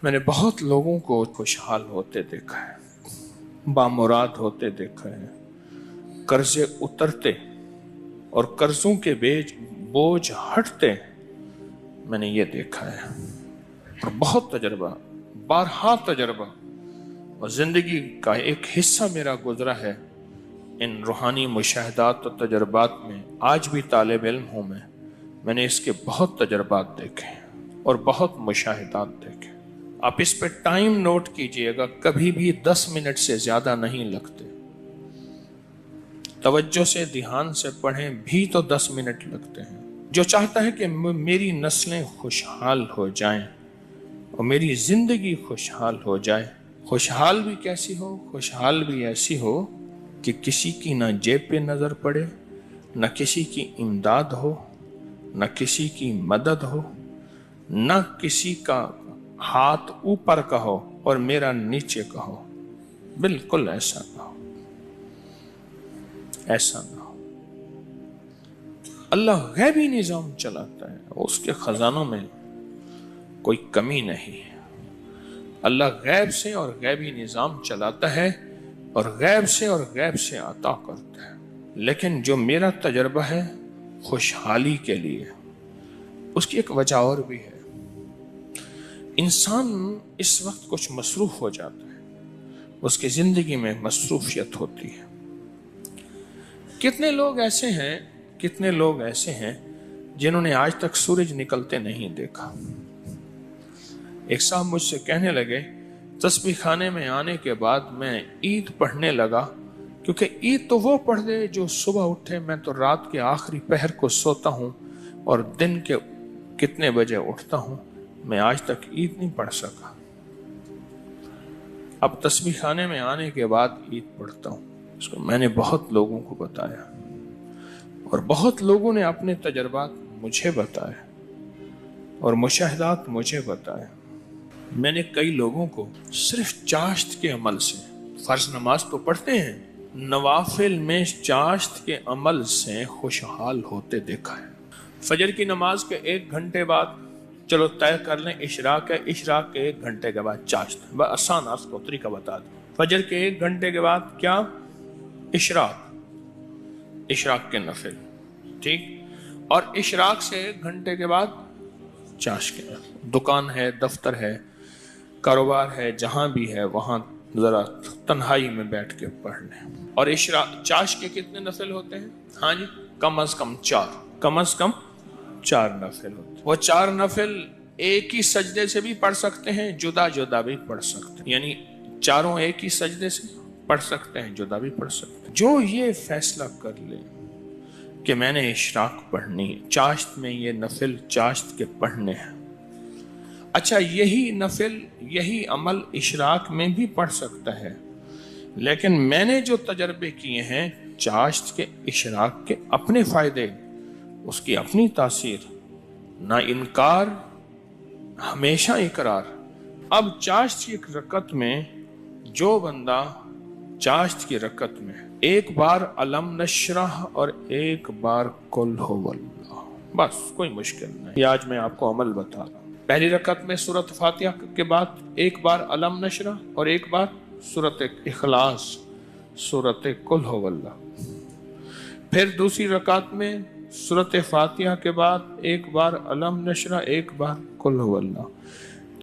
میں نے بہت لوگوں کو خوشحال ہوتے دیکھا ہے، بامراد ہوتے دیکھا ہے، قرضے اترتے اور قرضوں کے بوجھ ہٹتے میں نے یہ دیکھا ہے۔ اور بہت تجربہ، بارہا تجربہ اور زندگی کا ایک حصہ میرا گزرا ہے ان روحانی مشاہدات اور تجربات میں۔ آج بھی طالب علم ہوں میں نے اس کے بہت تجربات دیکھے اور بہت مشاہدات دیکھے۔ آپ اس پہ ٹائم نوٹ کیجئے گا، کبھی بھی 10 منٹ سے زیادہ نہیں لگتے۔ توجہ سے دھیان سے پڑھیں بھی تو 10 منٹ لگتے ہیں۔ جو چاہتا ہے کہ میری نسلیں خوشحال ہو جائیں اور میری زندگی خوشحال ہو جائے، خوشحال بھی کیسی ہو؟ خوشحال بھی ایسی ہو کہ کسی کی نہ جیب پہ نظر پڑے، نہ کسی کی امداد ہو، نہ کسی کی مدد ہو، نہ کسی کا ہاتھ اوپر کا ہو اور میرا نیچے کا ہو۔ بالکل ایسا نہ ہو، ایسا نہ ہو۔ اللہ غیبی نظام چلاتا ہے، اس کے خزانوں میں کوئی کمی نہیں ہے۔ اللہ غیب سے اور غیبی نظام چلاتا ہے اور غیب سے عطا کرتا ہے۔ لیکن جو میرا تجربہ ہے خوشحالی کے لیے، اس کی ایک وجہ اور بھی ہے۔ انسان اس وقت کچھ مصروف ہو جاتا ہے، اس کی زندگی میں مصروفیت ہوتی ہے۔ کتنے لوگ ایسے ہیں جنہوں نے آج تک سورج نکلتے نہیں دیکھا۔ ایک صاحب مجھ سے کہنے لگے، تسبیح خانے میں آنے کے بعد میں عید پڑھنے لگا، کیونکہ عید تو وہ پڑھ دے جو صبح اٹھے، میں تو رات کے آخری پہر کو سوتا ہوں اور دن کے کتنے بجے اٹھتا ہوں، میں آج تک عید نہیں پڑھ سکا۔ اب تسبیح خانے میں آنے کے بعد عید پڑھتا ہوں۔ اس کو میں نے بہت لوگوں کو بتایا اور بہت لوگوں نے اپنے تجربات مجھے بتائے اور مشاہدات مجھے بتائے۔ میں نے کئی لوگوں کو صرف چاشت کے عمل سے، فرض نماز تو پڑھتے ہیں، نوافل میں چاشت کے عمل سے خوشحال ہوتے دیکھا ہے۔ فجر کی نماز کے 1 گھنٹے بعد چلو طے کر لیں اشراق ہے، اشراق کے 1 گھنٹے کے بعد چاشت، بس آسان آپ کو طریقہ بتا دیں۔ فجر کے 1 گھنٹے کے بعد کیا؟ اشراق کے نفل، ٹھیک، اور اشراق سے 1 گھنٹے کے بعد چاشت کے نفل۔ دکان ہے، دفتر ہے، کاروبار ہے، جہاں بھی ہے وہاں ذرا تنہائی میں بیٹھ کے پڑھ لیں۔ اور چاشت کے کتنے نفل ہوتے ہیں؟ ہاں جی، کم از کم 4 نفل ہوتے ہیں۔ وہ 4 نفل ایک ہی سجدے سے بھی پڑھ سکتے ہیں، جدا جدا بھی پڑھ سکتے ہیں، یعنی چاروں ایک ہی سجدے سے پڑھ سکتے ہیں، جدا بھی پڑھ سکتے ہیں۔ جو یہ فیصلہ کر لے کہ میں نے اشراق پڑھنی ہے، چاشت میں یہ نفل چاشت کے پڑھنے ہیں، اچھا یہی نفل، یہی عمل اشراق میں بھی پڑھ سکتا ہے، لیکن میں نے جو تجربے کیے ہیں چاشت کے اشراق کے اپنے فائدے، اس کی اپنی تاثیر، نہ انکار ہمیشہ اقرار۔ اب چاشت کی ایک رکعت میں جو بندہ چاشت کی رکعت میں 1 بار علم نشرح اور 1 بار قل هو اللہ، بس کوئی مشکل نہیں۔ یہ آج میں آپ کو عمل بتا رہا ہوں۔ پہلی رکعت میں سورۃ فاتحہ کے بعد 1 بار علم نشرح اور 1 بار سورۃ اخلاص، سورۃ قل هو اللہ۔ پھر دوسری رکعت میں سورۃ فاتحہ کے بعد 1 بار علم نشرح، 1 بار قل هو اللہ۔